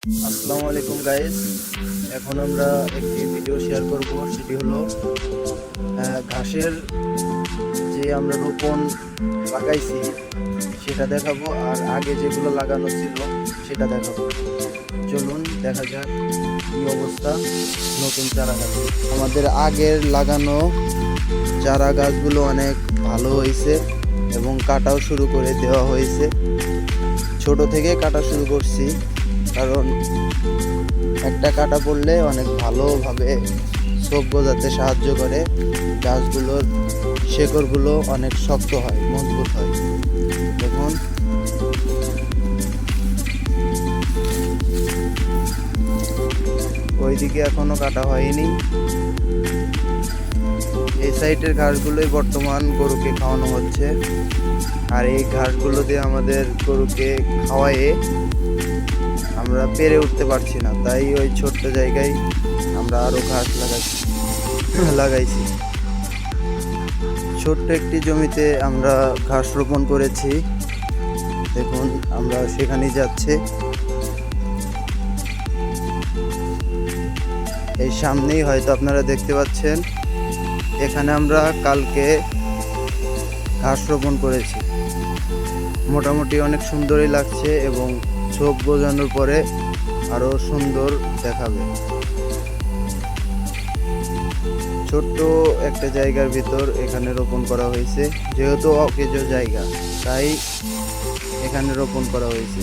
আসসালামু আলাইকুম গাইস। এখন আমরা একটি ভিডিও শেয়ার করব, সেটি হলো ঘাসের যে আমরা রোপণ লাগাইছি সেটা দেখাবো, আর আগে যেগুলো লাগানো ছিল সেটা দেখাবো। চলুন দেখা যাক কি অবস্থা নতুন চারা গাছ। আমাদের আগের লাগানো চারা গাছগুলো অনেক ভালো হয়েছে এবং কাটাও শুরু করে দেওয়া হয়েছে। ছোট থেকে কাটা শুরু করছি, কারণ একটা কাটা পড়লে অনেক ভালোভাবে ছোপ গজাতে সাহায্য করে। গাছগুলোর শেকড়গুলো অনেক শক্ত হয়, মজবুত হয়। দেখুন, ওইদিকে এখনো কাটা হয়নি। এই সাইডের ঘাসগুলোই বর্তমান গরুকে খাওয়ানো হচ্ছে, আর এই ঘাসগুলো দিয়ে আমাদের গরুকে খাওয়ায়ে আমরা পেরে উঠতে পারছি না, তাই ওই ছোট্ট জায়গায় আমরা আরো ঘাস লাগাইছি। ছোট্ট একটি জমিতে আমরা ঘাস রোপণ করেছি। দেখুন, আমরা সেখানেই যাচ্ছি। এই সামনেই হয়তো আপনারা দেখতে পাচ্ছেন, এখানে আমরা কালকে ঘাস রোপণ করেছি। মোটামুটি অনেক সুন্দরই লাগছে এবং ছোপ বোঝানোর পরে আরো সুন্দর দেখাবে। ছোট্ট একটা জায়গার ভিতর এখানে রোপণ করা হয়েছে, যেহেতু অকেজো জায়গা তাই এখানে রোপণ করা হয়েছে।